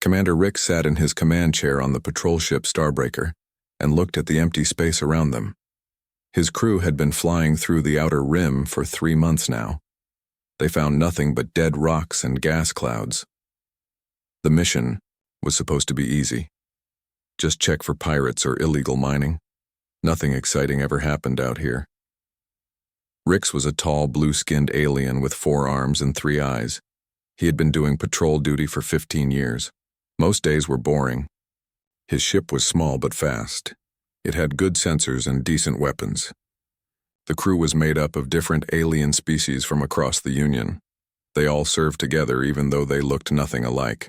Commander Rick sat in his command chair on the patrol ship Starbreaker and looked at the empty space around them. His crew had been flying through the outer rim for 3 months now. They found nothing but dead rocks and gas clouds. The mission was supposed to be easy. Just check for pirates or illegal mining. Nothing exciting ever happened out here. Rix was a tall, blue-skinned alien with 4 arms and 3 eyes. He had been doing patrol duty for 15 years. Most days were boring. His ship was small but fast. It had good sensors and decent weapons. The crew was made up of different alien species from across the Union. They all served together even though they looked nothing alike.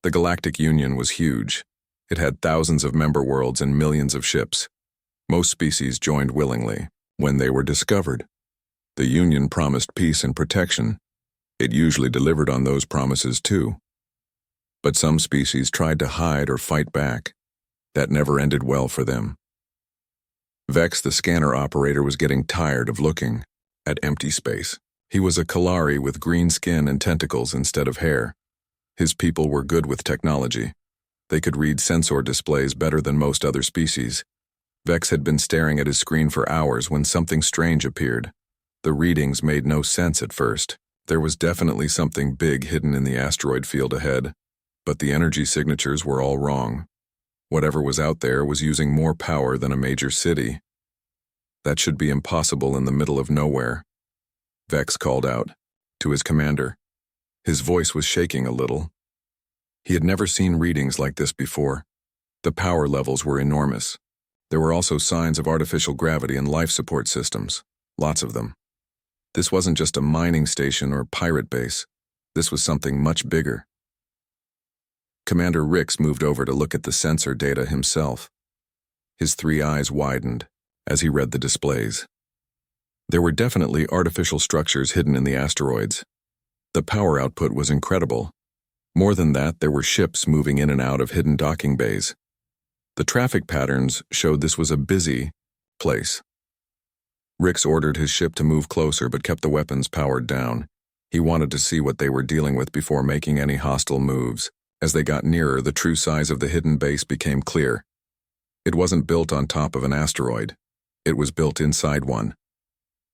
The Galactic Union was huge. It had thousands of member worlds and millions of ships. Most species joined willingly when they were discovered. The Union promised peace and protection. It usually delivered on those promises too. But some species tried to hide or fight back. That never ended well for them. Vex, the scanner operator, was getting tired of looking at empty space. He was a Kalari with green skin and tentacles instead of hair. His people were good with technology. They could read sensor displays better than most other species. Vex had been staring at his screen for hours when something strange appeared. The readings made no sense at first. There was definitely something big hidden in the asteroid field ahead, but the energy signatures were all wrong. Whatever was out there was using more power than a major city. That should be impossible in the middle of nowhere. Vex called out to his commander. His voice was shaking a little. He had never seen readings like this before. The power levels were enormous. There were also signs of artificial gravity and life support systems, lots of them. This wasn't just a mining station or pirate base. This was something much bigger. Commander Rix moved over to look at the sensor data himself. His 3 eyes widened as he read the displays. There were definitely artificial structures hidden in the asteroids. The power output was incredible. More than that, there were ships moving in and out of hidden docking bays. The traffic patterns showed this was a busy place. Rix ordered his ship to move closer but kept the weapons powered down. He wanted to see what they were dealing with before making any hostile moves. As they got nearer, the true size of the hidden base became clear. It wasn't built on top of an asteroid. It was built inside one.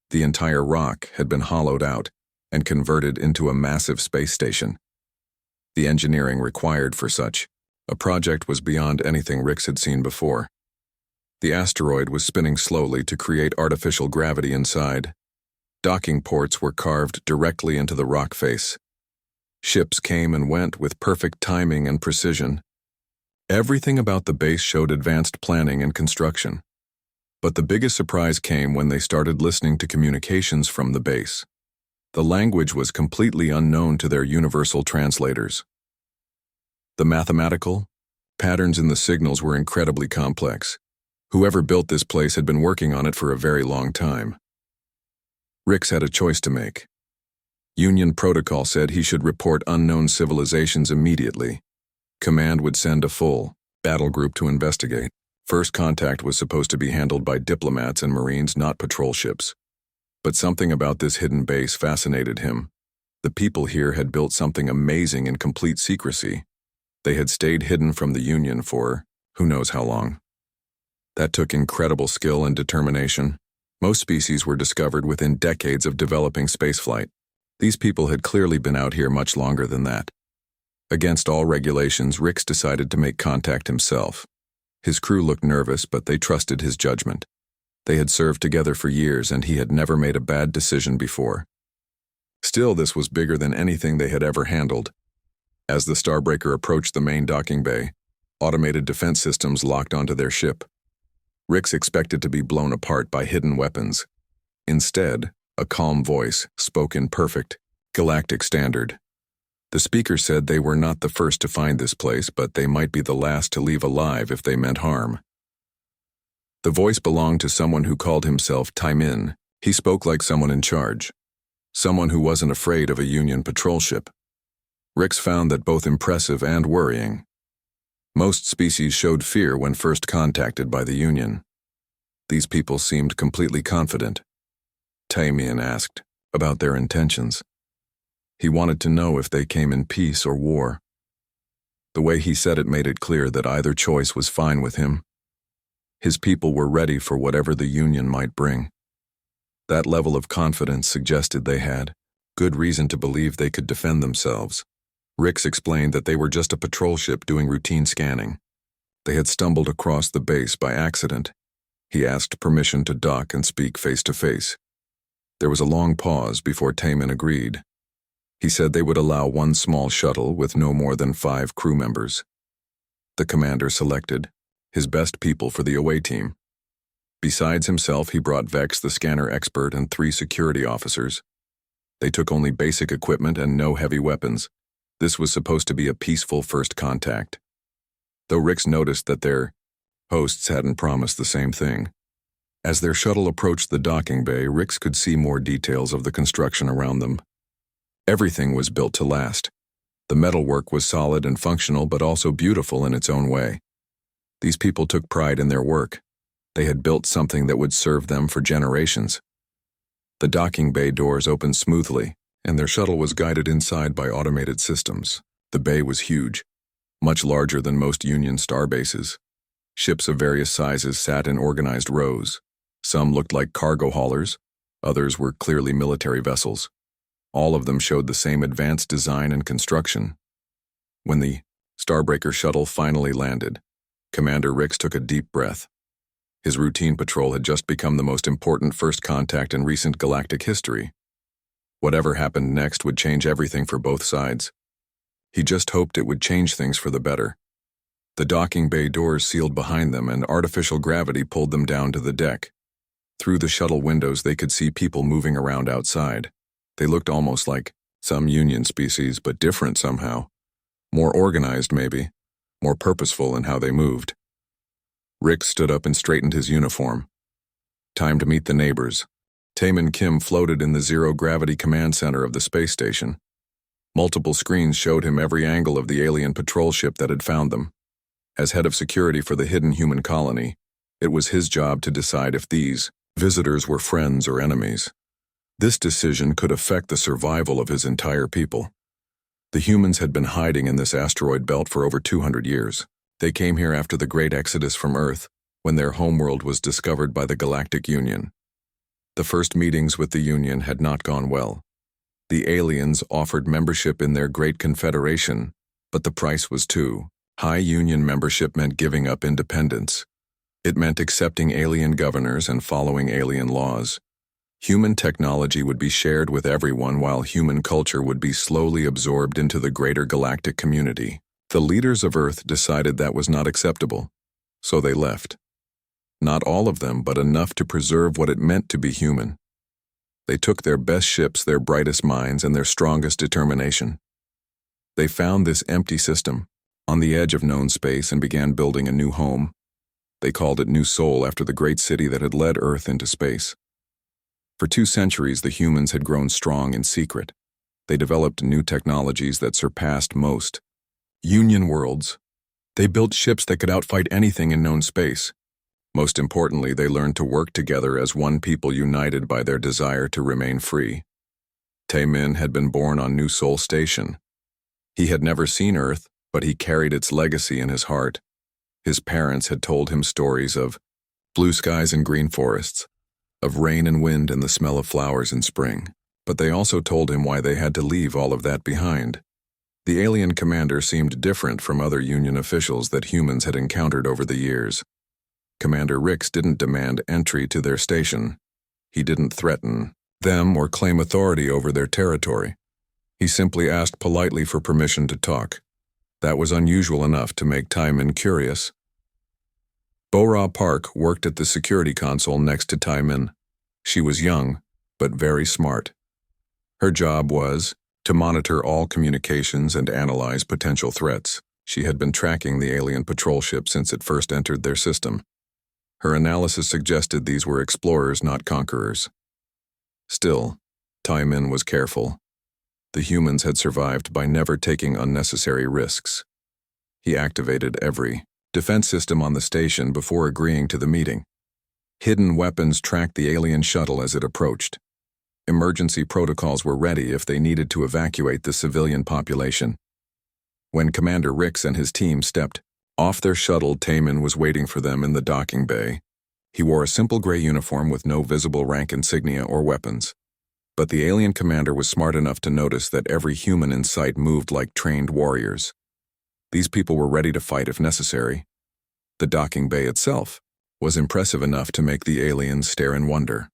The entire rock had been hollowed out and converted into a massive space station. The engineering required for such a project was beyond anything Rix had seen before. The asteroid was spinning slowly to create artificial gravity inside. Docking ports were carved directly into the rock face. Ships came and went with perfect timing and precision. Everything about the base showed advanced planning and construction. But the biggest surprise came when they started listening to communications from the base. The language was completely unknown to their universal translators. The mathematical patterns in the signals were incredibly complex. Whoever built this place had been working on it for a very long time. Rix had a choice to make. Union protocol said he should report unknown civilizations immediately. Command would send a full battle group to investigate. First contact was supposed to be handled by diplomats and Marines, not patrol ships. But something about this hidden base fascinated him. The people here had built something amazing in complete secrecy. They had stayed hidden from the Union for who knows how long. That took incredible skill and determination. Most species were discovered within decades of developing spaceflight. These people had clearly been out here much longer than that. Against all regulations, Rix decided to make contact himself. His crew looked nervous, but they trusted his judgment. They had served together for years, and he had never made a bad decision before. Still, this was bigger than anything they had ever handled. As the Starbreaker approached the main docking bay, automated defense systems locked onto their ship. Rix expected to be blown apart by hidden weapons. Instead, a calm voice spoke in perfect Galactic standard. The speaker said they were not the first to find this place, but they might be the last to leave alive if they meant harm. The voice belonged to someone who called himself Taimin. He spoke like someone in charge. Someone who wasn't afraid of a Union patrol ship. Rix found that both impressive and worrying. Most species showed fear when first contacted by the Union. These people seemed completely confident. Taimin asked about their intentions. He wanted to know if they came in peace or war. The way he said it made it clear that either choice was fine with him. His people were ready for whatever the Union might bring. That level of confidence suggested they had good reason to believe they could defend themselves. Rix explained that they were just a patrol ship doing routine scanning. They had stumbled across the base by accident. He asked permission to dock and speak face to face. There was a long pause before Taman agreed. He said they would allow one small shuttle with no more than 5 crew members. The commander selected his best people for the away team. Besides himself, he brought Vex, the scanner expert, and 3 security officers. They took only basic equipment and no heavy weapons. This was supposed to be a peaceful first contact. Though Rix noticed that their hosts hadn't promised the same thing. As their shuttle approached the docking bay, Rix could see more details of the construction around them. Everything was built to last. The metalwork was solid and functional, but also beautiful in its own way. These people took pride in their work. They had built something that would serve them for generations. The docking bay doors opened smoothly, and their shuttle was guided inside by automated systems. The bay was huge, much larger than most Union star bases. Ships of various sizes sat in organized rows. Some looked like cargo haulers, others were clearly military vessels. All of them showed the same advanced design and construction. When the Starbreaker shuttle finally landed, Commander Rix took a deep breath. His routine patrol had just become the most important first contact in recent galactic history. Whatever happened next would change everything for both sides. He just hoped it would change things for the better. The docking bay doors sealed behind them, and artificial gravity pulled them down to the deck. Through the shuttle windows, they could see people moving around outside. They looked almost like some Union species, but different somehow. More organized, maybe. More purposeful in how they moved. Rick stood up and straightened his uniform. Time to meet the neighbors. Taman Kim floated in the zero-gravity command center of the space station. Multiple screens showed him every angle of the alien patrol ship that had found them. As head of security for the hidden human colony, it was his job to decide if these visitors were friends or enemies. This decision could affect the survival of his entire people. The humans had been hiding in this asteroid belt for over 200 years. They came here after the Great Exodus from Earth, when their homeworld was discovered by the Galactic Union. The first meetings with the Union had not gone well. The aliens offered membership in their Great Confederation, but the price was too high. Union membership meant giving up independence. It meant accepting alien governors and following alien laws. Human technology would be shared with everyone, while human culture would be slowly absorbed into the greater galactic community. The leaders of Earth decided that was not acceptable, so they left. Not all of them, but enough to preserve what it meant to be human. They took their best ships, their brightest minds, and their strongest determination. They found this empty system, on the edge of known space, and began building a new home. They called it New Sol after the great city that had led Earth into space. For 2 centuries, the humans had grown strong in secret. They developed new technologies that surpassed most Union worlds. They built ships that could outfight anything in known space. Most importantly, they learned to work together as one people, united by their desire to remain free. Taemin had been born on New Sol Station. He had never seen Earth, but he carried its legacy in his heart. His parents had told him stories of blue skies and green forests, of rain and wind and the smell of flowers in spring, but they also told him why they had to leave all of that behind. The alien commander seemed different from other Union officials that humans had encountered over the years. Commander Rix didn't demand entry to their station. He didn't threaten them or claim authority over their territory. He simply asked politely for permission to talk. That was unusual enough to make Taemin curious. Bora Park worked at the security console next to Taemin. She was young, but very smart. Her job was to monitor all communications and analyze potential threats. She had been tracking the alien patrol ship since it first entered their system. Her analysis suggested these were explorers, not conquerors. Still, Taemin was careful. The humans had survived by never taking unnecessary risks. He activated every defense system on the station before agreeing to the meeting. Hidden weapons tracked the alien shuttle as it approached. Emergency protocols were ready if they needed to evacuate the civilian population. When Commander Rix and his team stepped off their shuttle, Taman was waiting for them in the docking bay. He wore a simple gray uniform with no visible rank insignia or weapons. But the alien commander was smart enough to notice that every human in sight moved like trained warriors. These people were ready to fight if necessary. The docking bay itself was impressive enough to make the aliens stare in wonder.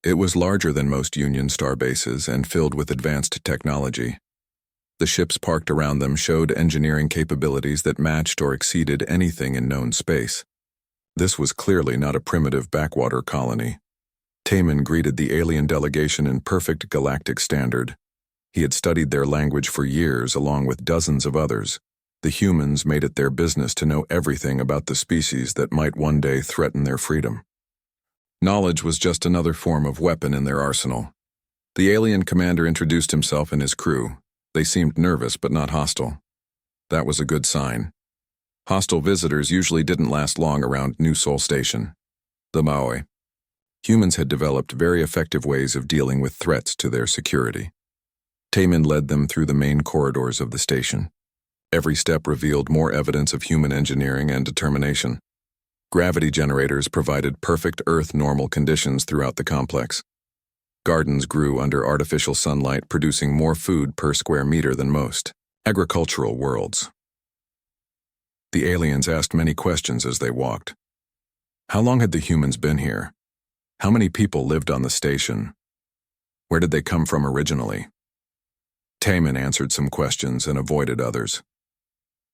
It was larger than most Union star bases and filled with advanced technology. The ships parked around them showed engineering capabilities that matched or exceeded anything in known space. This was clearly not a primitive backwater colony. Taman greeted the alien delegation in perfect galactic standard. He had studied their language for years along with dozens of others. The humans made it their business to know everything about the species that might one day threaten their freedom. Knowledge was just another form of weapon in their arsenal. The alien commander introduced himself and his crew. They seemed nervous but not hostile. That was a good sign. Hostile visitors usually didn't last long around New Sol Station. The Maui. Humans had developed very effective ways of dealing with threats to their security. Taman led them through the main corridors of the station. Every step revealed more evidence of human engineering and determination. Gravity generators provided perfect Earth normal conditions throughout the complex. Gardens grew under artificial sunlight, producing more food per square meter than most agricultural worlds. The aliens asked many questions as they walked. How long had the humans been here? How many people lived on the station? Where did they come from originally? Taman answered some questions and avoided others.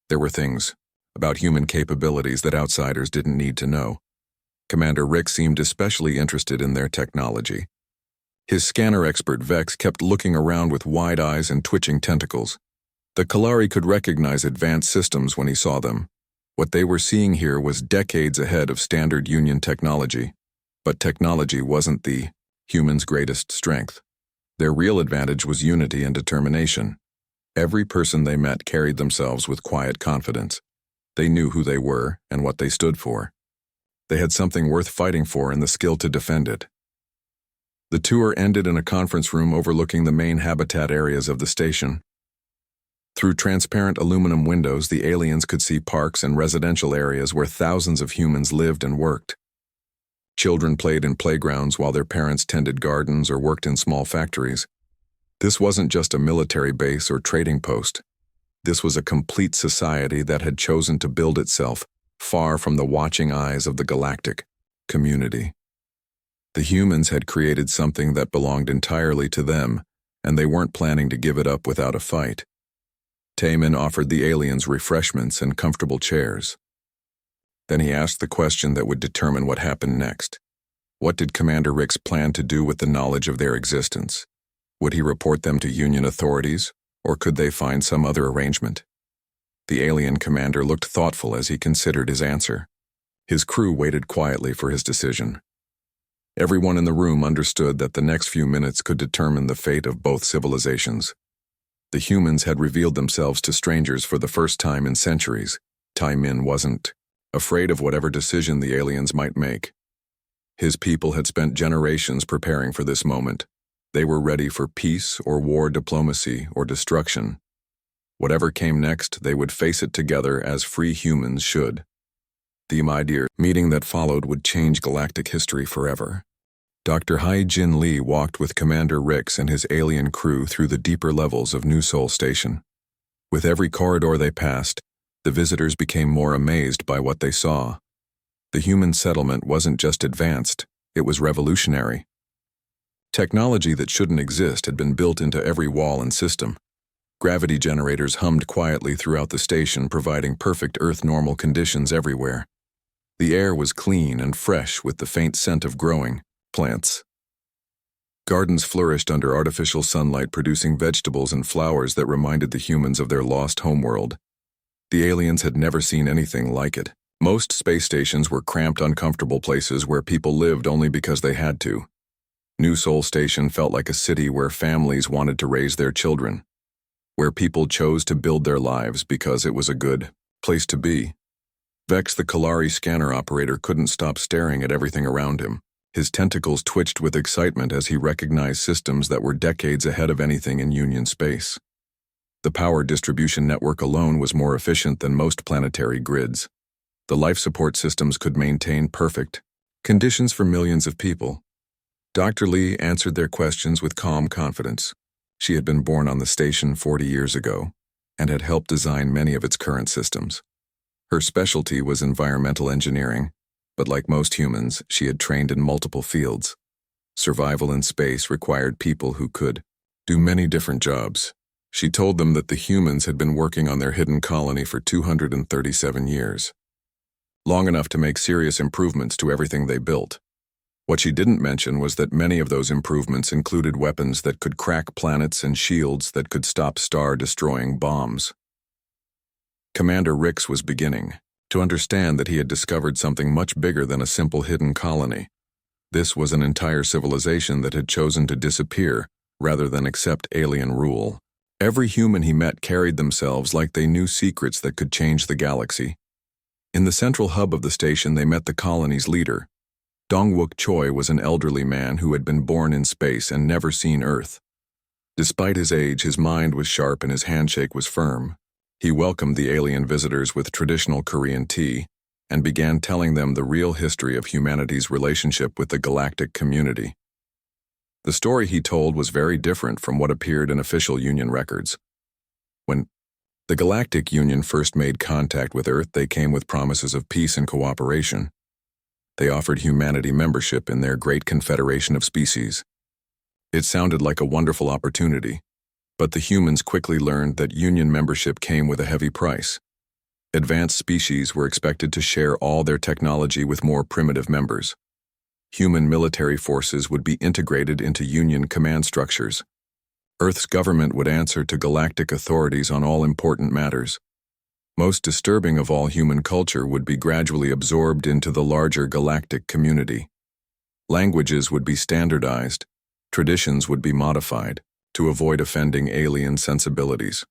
There were things about human capabilities that outsiders didn't need to know. Commander Rick seemed especially interested in their technology. His scanner expert Vex kept looking around with wide eyes and twitching tentacles. The Kalari could recognize advanced systems when he saw them. What they were seeing here was decades ahead of standard Union technology. But technology wasn't the humans' greatest strength. Their real advantage was unity and determination. Every person they met carried themselves with quiet confidence. They knew who they were and what they stood for. They had something worth fighting for and the skill to defend it. The tour ended in a conference room overlooking the main habitat areas of the station. Through transparent aluminum windows, the aliens could see parks and residential areas where thousands of humans lived and worked. Children played in playgrounds while their parents tended gardens or worked in small factories. This wasn't just a military base or trading post. This was a complete society that had chosen to build itself far from the watching eyes of the galactic community. The humans had created something that belonged entirely to them, and they weren't planning to give it up without a fight. Taman offered the aliens refreshments and comfortable chairs. Then he asked the question that would determine what happened next. What did Commander Rix plan to do with the knowledge of their existence? Would he report them to Union authorities, or could they find some other arrangement? The alien commander looked thoughtful as he considered his answer. His crew waited quietly for his decision. Everyone in the room understood that the next few minutes could determine the fate of both civilizations. The humans had revealed themselves to strangers for the first time in centuries. Taman wasn't afraid of whatever decision the aliens might make. His people had spent generations preparing for this moment. They were ready for peace or war, diplomacy or destruction. Whatever came next, they would face it together as free humans should. The ideal meeting that followed would change galactic history forever. Dr. Hai-Jin Lee walked with Commander Rix and his alien crew through the deeper levels of New Sol Station. With every corridor they passed, the visitors became more amazed by what they saw. The human settlement wasn't just advanced, it was revolutionary. Technology that shouldn't exist had been built into every wall and system. Gravity generators hummed quietly throughout the station, providing perfect Earth-normal conditions everywhere. The air was clean and fresh with the faint scent of growing plants. Gardens flourished under artificial sunlight, producing vegetables and flowers that reminded the humans of their lost homeworld. The aliens had never seen anything like it. Most space stations were cramped, uncomfortable places where people lived only because they had to. New Sol Station felt like a city where families wanted to raise their children, where people chose to build their lives because it was a good place to be. Vex, the Kalari scanner operator, couldn't stop staring at everything around him. His tentacles twitched with excitement as he recognized systems that were decades ahead of anything in Union space. The power distribution network alone was more efficient than most planetary grids. The life support systems could maintain perfect conditions for millions of people. Dr. Lee answered their questions with calm confidence. She had been born on the station 40 years ago and had helped design many of its current systems. Her specialty was environmental engineering, but like most humans, she had trained in multiple fields. Survival in space required people who could do many different jobs. She told them that the humans had been working on their hidden colony for 237 years, long enough to make serious improvements to everything they built. What she didn't mention was that many of those improvements included weapons that could crack planets and shields that could stop star-destroying bombs. Commander Rix was beginning to understand that he had discovered something much bigger than a simple hidden colony. This was an entire civilization that had chosen to disappear rather than accept alien rule. Every human he met carried themselves like they knew secrets that could change the galaxy. In the central hub of the station, they met the colony's leader. Dongwook Choi was an elderly man who had been born in space and never seen Earth. Despite his age, his mind was sharp and his handshake was firm. He welcomed the alien visitors with traditional Korean tea and began telling them the real history of humanity's relationship with the galactic community. The story he told was very different from what appeared in official Union records. When the Galactic Union first made contact with Earth, they came with promises of peace and cooperation. They offered humanity membership in their great confederation of species. It sounded like a wonderful opportunity, but the humans quickly learned that Union membership came with a heavy price. Advanced species were expected to share all their technology with more primitive members. Human military forces would be integrated into Union command structures. Earth's government would answer to galactic authorities on all important matters. Most disturbing of all, human culture would be gradually absorbed into the larger galactic community. Languages would be standardized, traditions would be modified to avoid offending alien sensibilities.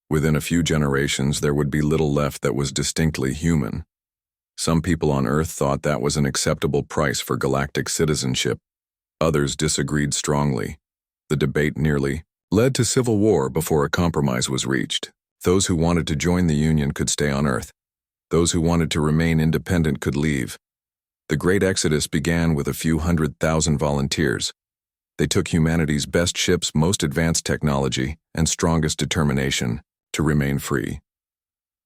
Within a few generations, there would be little left that was distinctly human. Some people on Earth thought that was an acceptable price for galactic citizenship. Others disagreed strongly. The debate nearly led to civil war before a compromise was reached. Those who wanted to join the Union could stay on Earth. Those who wanted to remain independent could leave. The Great Exodus began with a few 100,000 volunteers. They took humanity's best ships, most advanced technology, and strongest determination to remain free.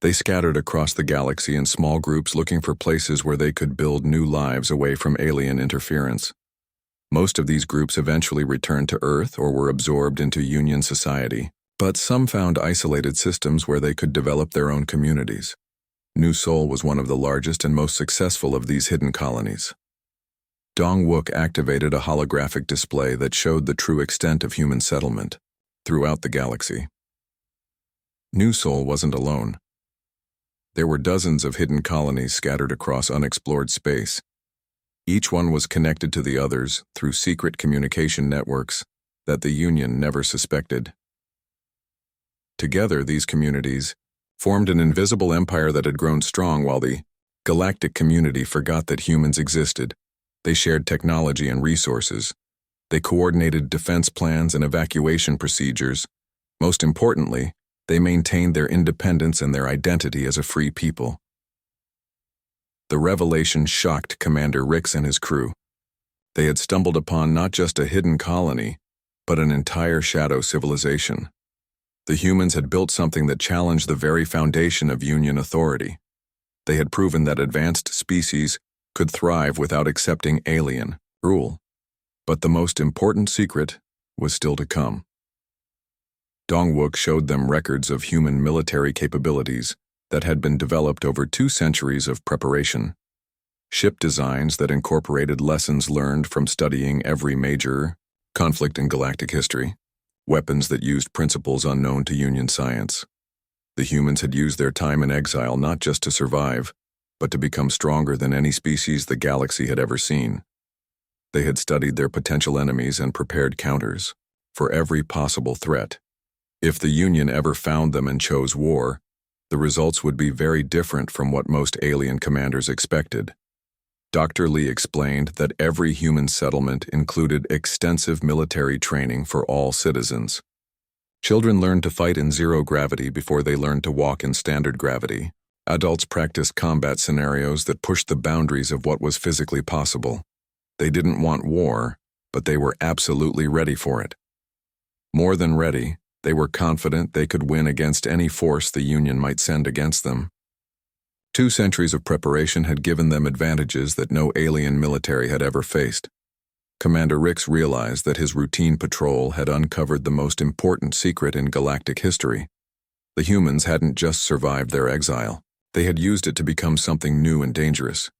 They scattered across the galaxy in small groups looking for places where they could build new lives away from alien interference. Most of these groups eventually returned to Earth or were absorbed into Union society, but some found isolated systems where they could develop their own communities. New Seoul was one of the largest and most successful of these hidden colonies. Dongwook activated a holographic display that showed the true extent of human settlement throughout the galaxy. New Seoul wasn't alone. There were dozens of hidden colonies scattered across unexplored space. Each one was connected to the others through secret communication networks that the Union never suspected. Together, these communities formed an invisible empire that had grown strong while the galactic community forgot that humans existed. They shared technology and resources. They coordinated defense plans and evacuation procedures. Most importantly, they maintained their independence and their identity as a free people. The revelation shocked Commander Rix and his crew. They had stumbled upon not just a hidden colony, but an entire shadow civilization. The humans had built something that challenged the very foundation of Union authority. They had proven that advanced species could thrive without accepting alien rule. But the most important secret was still to come. Dongwook showed them records of human military capabilities that had been developed over 2 centuries of preparation. Ship designs that incorporated lessons learned from studying every major conflict in galactic history. Weapons that used principles unknown to Union science. The humans had used their time in exile not just to survive, but to become stronger than any species the galaxy had ever seen. They had studied their potential enemies and prepared counters for every possible threat. If the Union ever found them and chose war, the results would be very different from what most alien commanders expected. Dr. Lee explained that every human settlement included extensive military training for all citizens. Children learned to fight in zero gravity before they learned to walk in standard gravity. Adults practiced combat scenarios that pushed the boundaries of what was physically possible. They didn't want war, but they were absolutely ready for it. More than ready, they were confident they could win against any force the Union might send against them. 2 centuries of preparation had given them advantages that no alien military had ever faced. Commander Rix realized that his routine patrol had uncovered the most important secret in galactic history. The humans hadn't just survived their exile. They had used it to become something new and dangerous,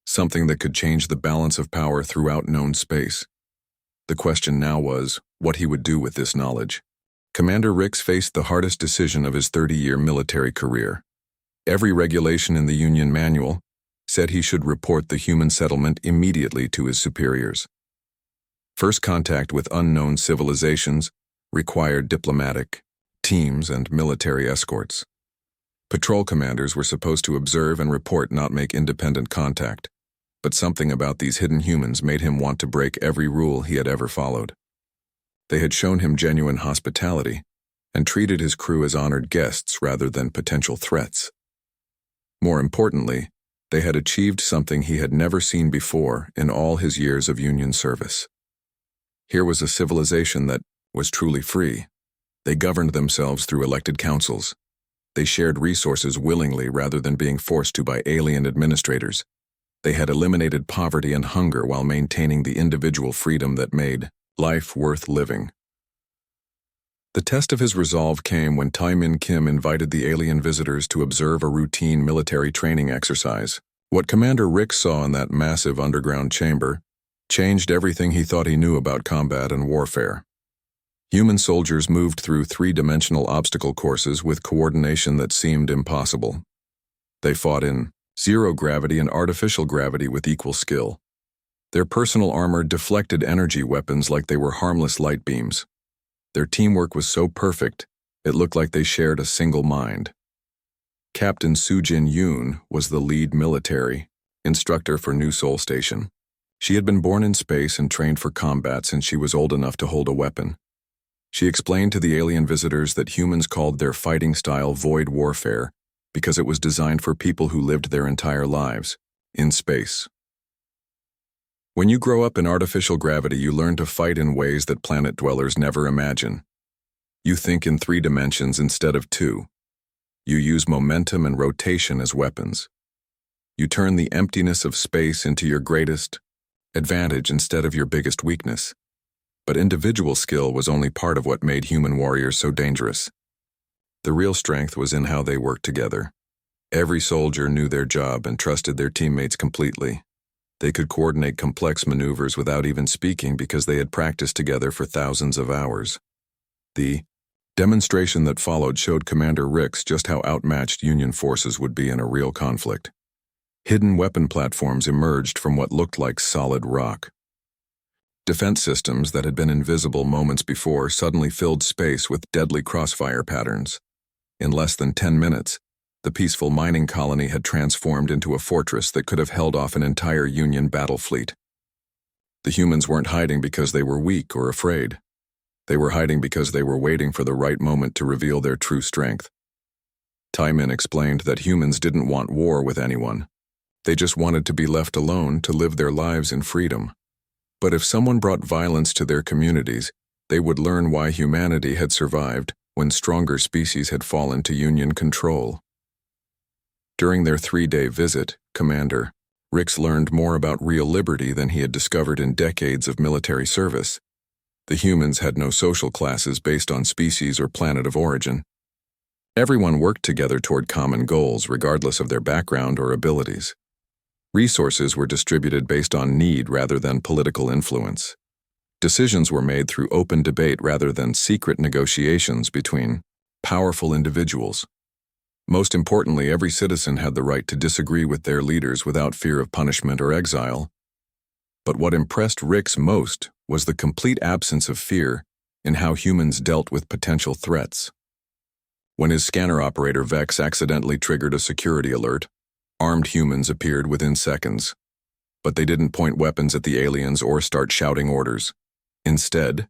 something that could change the balance of power throughout known space. The question now was what he would do with this knowledge. Commander Rix faced the hardest decision of his 30-year military career. Every regulation in the Union manual said he should report the human settlement immediately to his superiors. First contact with unknown civilizations required diplomatic teams and military escorts. Patrol commanders were supposed to observe and report, not make independent contact. But something about these hidden humans made him want to break every rule he had ever followed. They had shown him genuine hospitality and treated his crew as honored guests rather than potential threats. More importantly, they had achieved something he had never seen before in all his years of Union service. Here was a civilization that was truly free. They governed themselves through elected councils. They shared resources willingly rather than being forced to by alien administrators. They had eliminated poverty and hunger while maintaining the individual freedom that made life worth living. The test of his resolve came when Tai Min Kim invited the alien visitors to observe a routine military training exercise. What Commander Rix saw in that massive underground chamber changed everything he thought he knew about combat and warfare. Human soldiers moved through 3-dimensional obstacle courses with coordination that seemed impossible. They fought in zero gravity and artificial gravity with equal skill. Their personal armor deflected energy weapons like they were harmless light beams. Their teamwork was so perfect, it looked like they shared a single mind. Captain Sujin Yoon was the lead military instructor for New Seoul Station. She had been born in space and trained for combat since she was old enough to hold a weapon. She explained to the alien visitors that humans called their fighting style void warfare because it was designed for people who lived their entire lives in space. When you grow up in artificial gravity, you learn to fight in ways that planet dwellers never imagine. You think in 3 dimensions instead of 2. You use momentum and rotation as weapons. You turn the emptiness of space into your greatest advantage instead of your biggest weakness. But individual skill was only part of what made human warriors so dangerous. The real strength was in how they worked together. Every soldier knew their job and trusted their teammates completely. They could coordinate complex maneuvers without even speaking because they had practiced together for thousands of hours. The demonstration that followed showed Commander Rix just how outmatched Union forces would be in a real conflict. Hidden weapon platforms emerged from what looked like solid rock. Defense systems that had been invisible moments before suddenly filled space with deadly crossfire patterns. In less than 10 minutes, the peaceful mining colony had transformed into a fortress that could have held off an entire Union battle fleet. The humans weren't hiding because they were weak or afraid. They were hiding because they were waiting for the right moment to reveal their true strength. Tai Min explained that humans didn't want war with anyone. They just wanted to be left alone to live their lives in freedom. But if someone brought violence to their communities, they would learn why humanity had survived when stronger species had fallen to Union control. During their 3-day visit, Commander Rix learned more about real liberty than he had discovered in decades of military service. The humans had no social classes based on species or planet of origin. Everyone worked together toward common goals regardless of their background or abilities. Resources were distributed based on need rather than political influence. Decisions were made through open debate rather than secret negotiations between powerful individuals. Most importantly, every citizen had the right to disagree with their leaders without fear of punishment or exile. But what impressed Rix most was the complete absence of fear in how humans dealt with potential threats. When his scanner operator Vex accidentally triggered a security alert, armed humans appeared within seconds. But they didn't point weapons at the aliens or start shouting orders. Instead,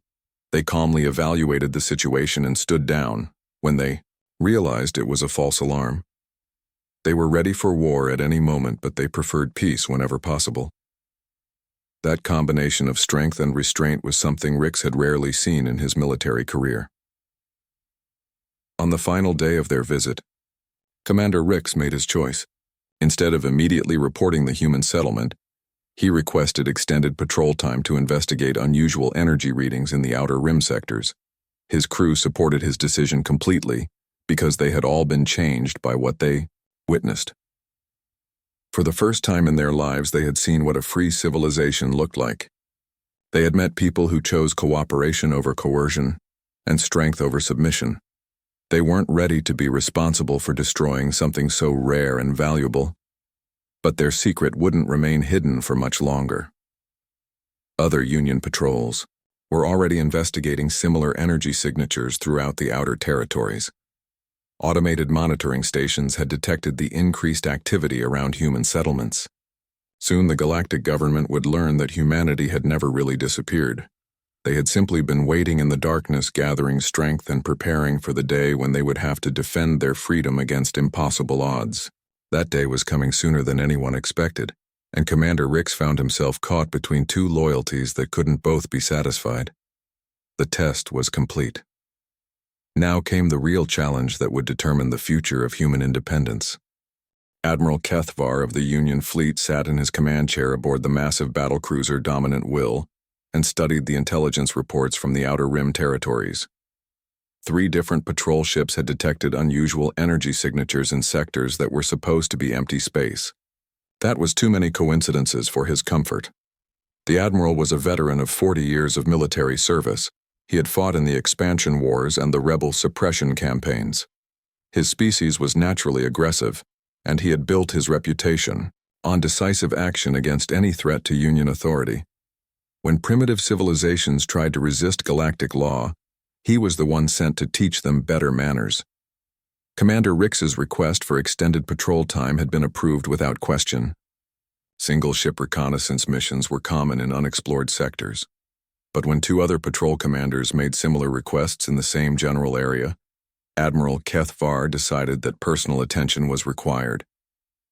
They calmly evaluated the situation and stood down when they realized it was a false alarm. They were ready for war at any moment, but they preferred peace whenever possible. That combination of strength and restraint was something Rix had rarely seen in his military career. On the final day of their visit, Commander Rix made his choice. Instead of immediately reporting the human settlement, he requested extended patrol time to investigate unusual energy readings in the outer rim sectors. His crew supported his decision completely because they had all been changed by what they witnessed. For the first time in their lives, they had seen what a free civilization looked like. They had met people who chose cooperation over coercion and strength over submission. They weren't ready to be responsible for destroying something so rare and valuable, but their secret wouldn't remain hidden for much longer. Other Union patrols were already investigating similar energy signatures throughout the outer territories. Automated monitoring stations had detected the increased activity around human settlements. Soon the Galactic government would learn that humanity had never really disappeared. They had simply been waiting in the darkness, gathering strength and preparing for the day when they would have to defend their freedom against impossible odds. That day was coming sooner than anyone expected, and Commander Rix found himself caught between two loyalties that couldn't both be satisfied. The test was complete. Now came the real challenge that would determine the future of human independence. Admiral Kethvar of the Union fleet sat in his command chair aboard the massive battlecruiser Dominant Will and studied the intelligence reports from the Outer Rim territories. 3 different patrol ships had detected unusual energy signatures in sectors that were supposed to be empty space. That was too many coincidences for his comfort. The Admiral was a veteran of 40 years of military service. He had fought in the expansion wars and the rebel suppression campaigns. His species was naturally aggressive, and he had built his reputation on decisive action against any threat to Union authority. When primitive civilizations tried to resist galactic law, he was the one sent to teach them better manners. Commander Rix's request for extended patrol time had been approved without question. Single-ship reconnaissance missions were common in unexplored sectors. But when 2 other patrol commanders made similar requests in the same general area, Admiral Kethvar decided that personal attention was required.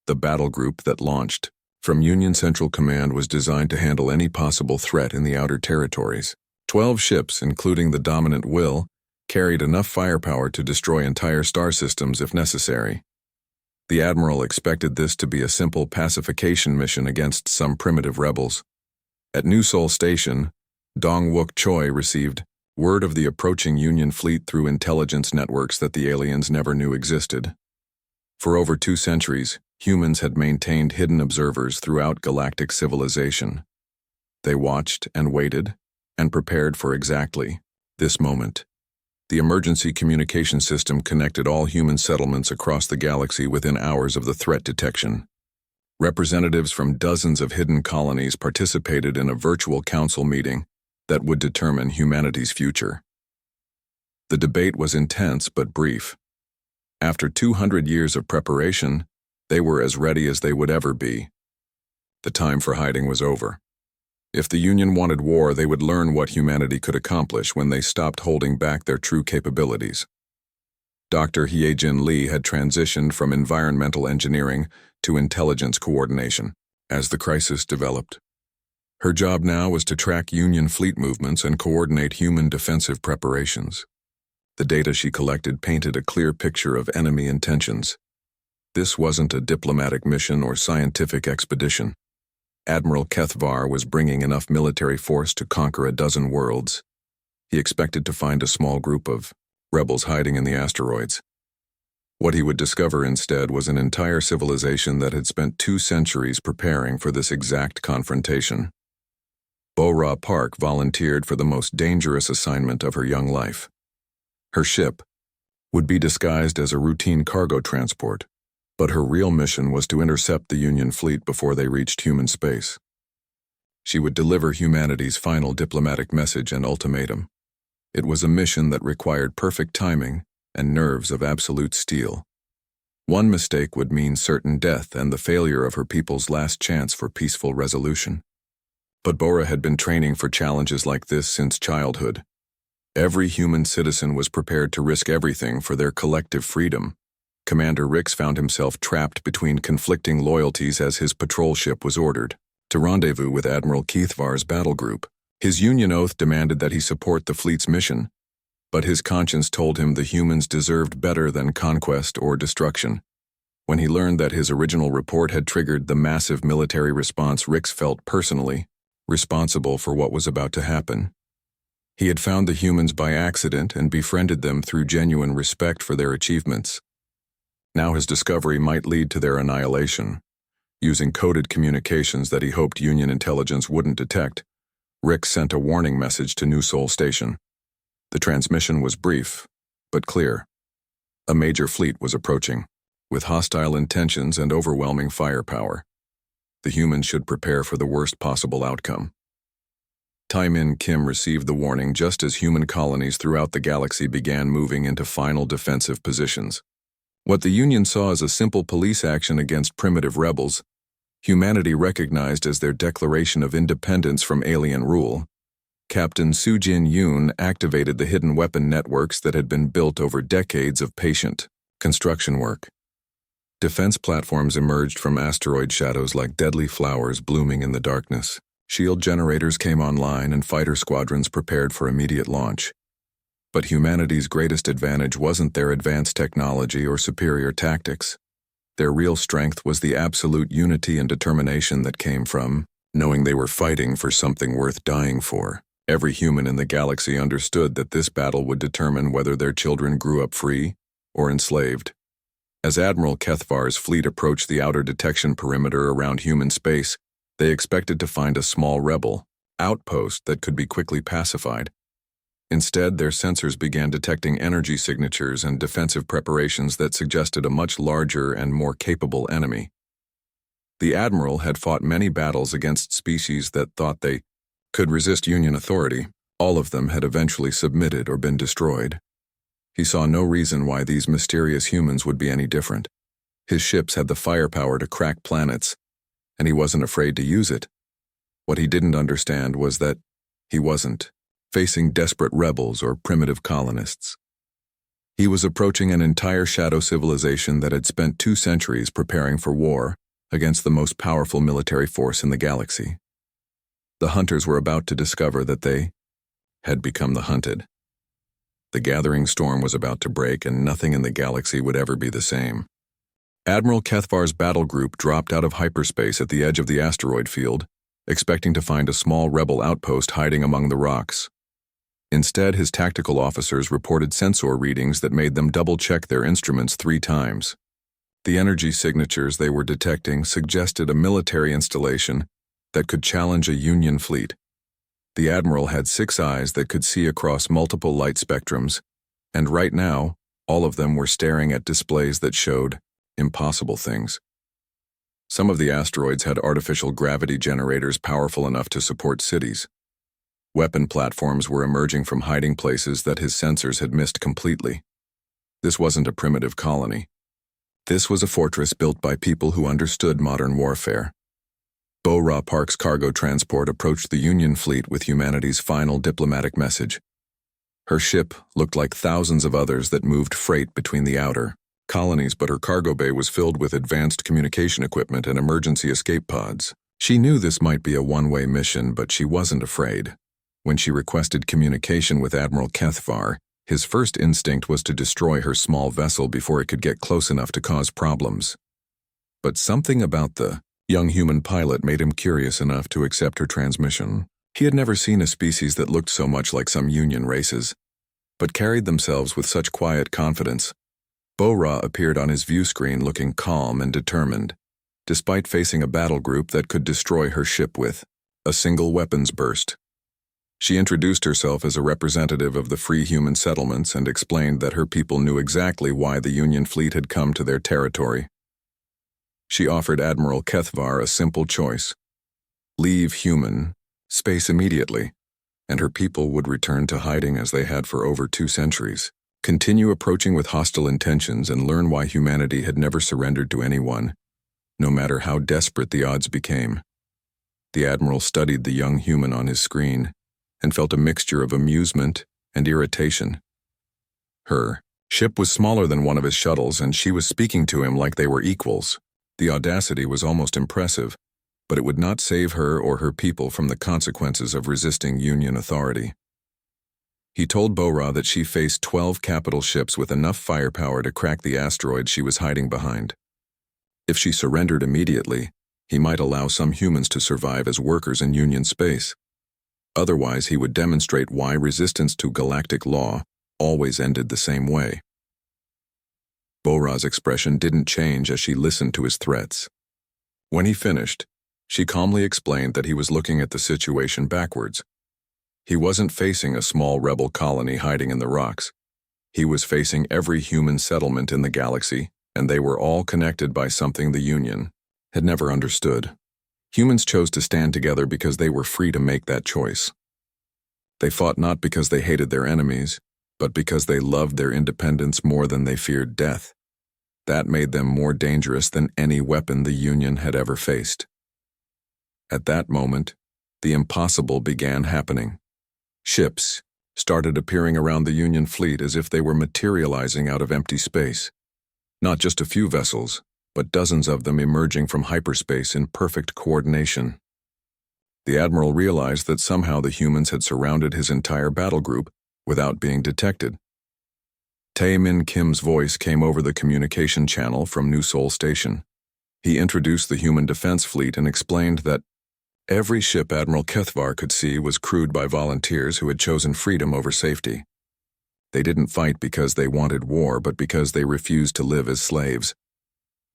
The battle group that launched from Union Central Command was designed to handle any possible threat in the outer territories. 12 ships, including the Dominant Will, carried enough firepower to destroy entire star systems if necessary. The Admiral expected this to be a simple pacification mission against some primitive rebels. At New Seoul Station, Dong-wook Choi received word of the approaching Union fleet through intelligence networks that the aliens never knew existed. For over 2 centuries, humans had maintained hidden observers throughout galactic civilization. They watched and waited and prepared for exactly this moment. The emergency communication system connected all human settlements across the galaxy within hours of the threat detection. Representatives from dozens of hidden colonies participated in a virtual council meeting that would determine humanity's future. The debate was intense but brief. After 200 years of preparation, they were as ready as they would ever be. The time for hiding was over. If the Union wanted war, they would learn what humanity could accomplish when they stopped holding back their true capabilities. Dr. Hyejin Lee had transitioned from environmental engineering to intelligence coordination as the crisis developed. Her job now was to track Union fleet movements and coordinate human defensive preparations. The data she collected painted a clear picture of enemy intentions. This wasn't a diplomatic mission or scientific expedition. Admiral Kethvar was bringing enough military force to conquer a dozen worlds. He expected to find a small group of rebels hiding in the asteroids. What he would discover instead was an entire civilization that had spent 2 centuries preparing for this exact confrontation. Bo-Ra Park volunteered for the most dangerous assignment of her young life. Her ship would be disguised as a routine cargo transport, but her real mission was to intercept the Union fleet before they reached human space. She would deliver humanity's final diplomatic message and ultimatum. It was a mission that required perfect timing and nerves of absolute steel. One mistake would mean certain death and the failure of her people's last chance for peaceful resolution. But Bora had been training for challenges like this since childhood. Every human citizen was prepared to risk everything for their collective freedom. Commander Rix found himself trapped between conflicting loyalties as his patrol ship was ordered to rendezvous with Admiral Keithvar's battle group. His Union oath demanded that he support the fleet's mission, but his conscience told him the humans deserved better than conquest or destruction. When he learned that his original report had triggered the massive military response, Rix felt personally responsible for what was about to happen. He had found the humans by accident and befriended them through genuine respect for their achievements. Now his discovery might lead to their annihilation. Using coded communications that he hoped Union intelligence wouldn't detect, Rick sent a warning message to New Sol Station. The transmission was brief, but clear. A major fleet was approaching, with hostile intentions and overwhelming firepower. The humans should prepare for the worst possible outcome. Tai-Min Kim received the warning just as human colonies throughout the galaxy began moving into final defensive positions. What the Union saw as a simple police action against primitive rebels, humanity recognized as their declaration of independence from alien rule. Captain Sujin Yoon activated the hidden weapon networks that had been built over decades of patient construction work. Defense platforms emerged from asteroid shadows like deadly flowers blooming in the darkness. Shield generators came online and fighter squadrons prepared for immediate launch. But humanity's greatest advantage wasn't their advanced technology or superior tactics. Their real strength was the absolute unity and determination that came from knowing they were fighting for something worth dying for. Every human in the galaxy understood that this battle would determine whether their children grew up free or enslaved. As Admiral Keithvar's fleet approached the outer detection perimeter around human space, they expected to find a small rebel outpost that could be quickly pacified. Instead, their sensors began detecting energy signatures and defensive preparations that suggested a much larger and more capable enemy. The Admiral had fought many battles against species that thought they could resist Union authority. All of them had eventually submitted or been destroyed. He saw no reason why these mysterious humans would be any different. His ships had the firepower to crack planets, and he wasn't afraid to use it. What he didn't understand was that he wasn't facing desperate rebels or primitive colonists. He was approaching an entire shadow civilization that had spent 2 centuries preparing for war against the most powerful military force in the galaxy. The hunters were about to discover that they had become the hunted. The gathering storm was about to break, and nothing in the galaxy would ever be the same. Admiral Keithvar's battle group dropped out of hyperspace at the edge of the asteroid field, expecting to find a small rebel outpost hiding among the rocks. Instead, his tactical officers reported sensor readings that made them double-check their instruments 3 times. The energy signatures they were detecting suggested a military installation that could challenge a Union fleet. The Admiral had 6 eyes that could see across multiple light spectrums, and right now, all of them were staring at displays that showed impossible things. Some of the asteroids had artificial gravity generators powerful enough to support cities. Weapon platforms were emerging from hiding places that his sensors had missed completely. This wasn't a primitive colony. This was a fortress built by people who understood modern warfare. Bo-Ra Park's cargo transport approached the Union fleet with humanity's final diplomatic message. Her ship looked like thousands of others that moved freight between the outer colonies, but her cargo bay was filled with advanced communication equipment and emergency escape pods. She knew this might be a one-way mission, but she wasn't afraid. When she requested communication with Admiral Keithvar, his first instinct was to destroy her small vessel before it could get close enough to cause problems. But something about the young human pilot made him curious enough to accept her transmission. He had never seen a species that looked so much like some Union races, but carried themselves with such quiet confidence. Bo-Ra appeared on his view screen looking calm and determined, despite facing a battle group that could destroy her ship with a single weapons burst. She introduced herself as a representative of the free human settlements and explained that her people knew exactly why the Union fleet had come to their territory. She offered Admiral Keithvar a simple choice: leave human space immediately, and her people would return to hiding as they had for over 2 centuries. Continue approaching with hostile intentions and learn why humanity had never surrendered to anyone, no matter how desperate the odds became. The Admiral studied the young human on his screen and felt a mixture of amusement and irritation. Her ship was smaller than one of his shuttles, and she was speaking to him like they were equals. The audacity was almost impressive, but it would not save her or her people from the consequences of resisting Union authority. He told Bo-Ra that she faced 12 capital ships with enough firepower to crack the asteroid she was hiding behind. If she surrendered immediately, he might allow some humans to survive as workers in Union space. Otherwise, he would demonstrate why resistance to galactic law always ended the same way. Bo-Ra's expression didn't change as she listened to his threats. When he finished, she calmly explained that he was looking at the situation backwards. He wasn't facing a small rebel colony hiding in the rocks. He was facing every human settlement in the galaxy, and they were all connected by something the Union had never understood. Humans chose to stand together because they were free to make that choice. They fought not because they hated their enemies, but because they loved their independence more than they feared death. That made them more dangerous than any weapon the Union had ever faced. At that moment, the impossible began happening. Ships started appearing around the Union fleet as if they were materializing out of empty space. Not just a few vessels, but dozens of them emerging from hyperspace in perfect coordination. The Admiral realized that somehow the humans had surrounded his entire battle group without being detected. Tae-Min Kim's voice came over the communication channel from New Seoul Station. He introduced the human defense fleet and explained that every ship Admiral Kethvar could see was crewed by volunteers who had chosen freedom over safety. They didn't fight because they wanted war, but because they refused to live as slaves.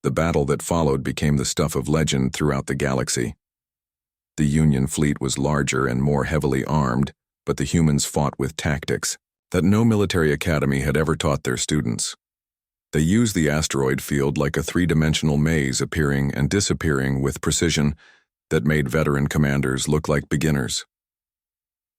The battle that followed became the stuff of legend throughout the galaxy. The Union fleet was larger and more heavily armed, but the humans fought with tactics that no military academy had ever taught their students. They used the asteroid field like a three-dimensional maze, appearing and disappearing with precision that made veteran commanders look like beginners.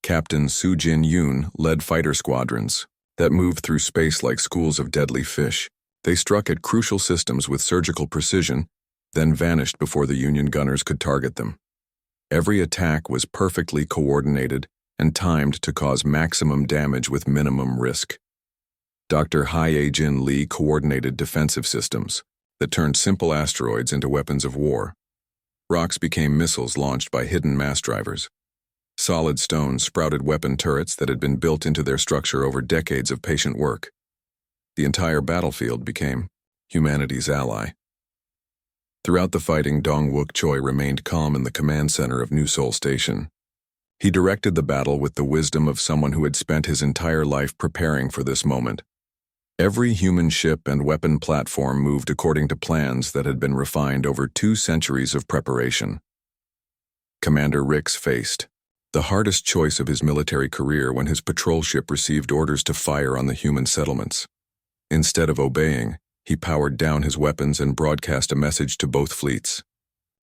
Captain Soo-Jin Yoon led fighter squadrons that moved through space like schools of deadly fish. They struck at crucial systems with surgical precision, then vanished before the Union gunners could target them. Every attack was perfectly coordinated and timed to cause maximum damage with minimum risk. Dr. Hye-Jin Lee coordinated defensive systems that turned simple asteroids into weapons of war. Rocks became missiles launched by hidden mass drivers. Solid stones sprouted weapon turrets that had been built into their structure over decades of patient work. The entire battlefield became humanity's ally. Throughout the fighting, Dong-Wook Choi remained calm in the command center of New Seoul Station. He directed the battle with the wisdom of someone who had spent his entire life preparing for this moment. Every human ship and weapon platform moved according to plans that had been refined over 2 centuries of preparation. Commander Rix faced the hardest choice of his military career when his patrol ship received orders to fire on the human settlements. Instead of obeying, he powered down his weapons and broadcast a message to both fleets.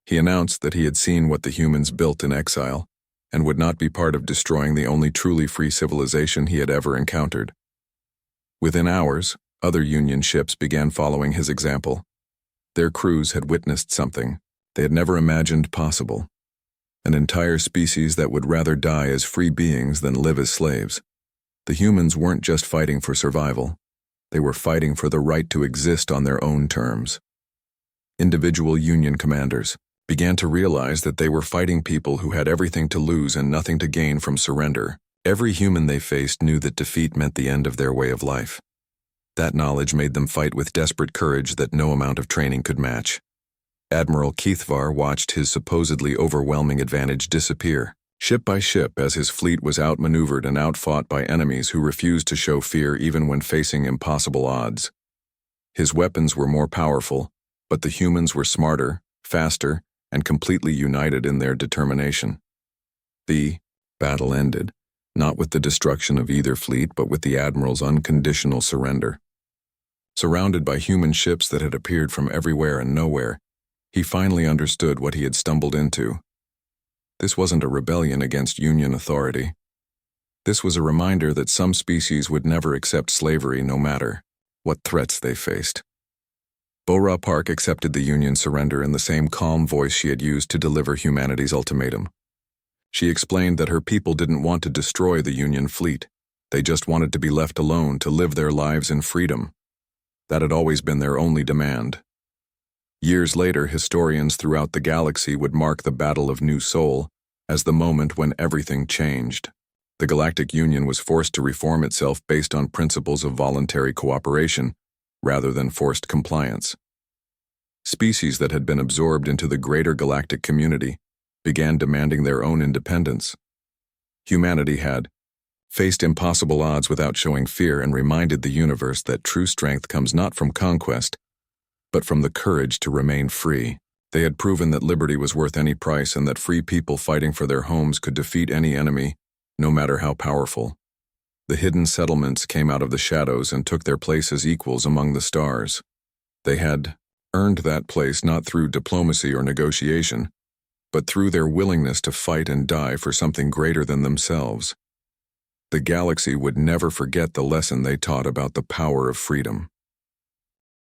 He announced that he had seen what the humans built in exile and would not be part of destroying the only truly free civilization he had ever encountered. Within hours, other Union ships began following his example. Their crews had witnessed something they had never imagined possible. An entire species that would rather die as free beings than live as slaves. The humans weren't just fighting for survival. They were fighting for the right to exist on their own terms. Individual Union commanders began to realize that they were fighting people who had everything to lose and nothing to gain from surrender. Every human they faced knew that defeat meant the end of their way of life. That knowledge made them fight with desperate courage that no amount of training could match. Admiral Kethvar watched his supposedly overwhelming advantage disappear, ship by ship, as his fleet was outmaneuvered and outfought by enemies who refused to show fear even when facing impossible odds. His weapons were more powerful, but the humans were smarter, faster, and completely united in their determination. The battle ended, not with the destruction of either fleet, but with the Admiral's unconditional surrender. Surrounded by human ships that had appeared from everywhere and nowhere, he finally understood what he had stumbled into. This wasn't a rebellion against Union authority. This was a reminder that some species would never accept slavery no matter what threats they faced. Bo-Ra Park accepted the Union surrender in the same calm voice she had used to deliver humanity's ultimatum. She explained that her people didn't want to destroy the Union fleet. They just wanted to be left alone to live their lives in freedom. That had always been their only demand. Years later, historians throughout the galaxy would mark the Battle of New Sol as the moment when everything changed. The Galactic Union was forced to reform itself based on principles of voluntary cooperation rather than forced compliance. Species that had been absorbed into the greater galactic community began demanding their own independence. Humanity had faced impossible odds without showing fear and reminded the universe that true strength comes not from conquest, but from the courage to remain free. They had proven that liberty was worth any price and that free people fighting for their homes could defeat any enemy, no matter how powerful. The hidden settlements came out of the shadows and took their place as equals among the stars. They had earned that place not through diplomacy or negotiation, but through their willingness to fight and die for something greater than themselves. The galaxy would never forget the lesson they taught about the power of freedom.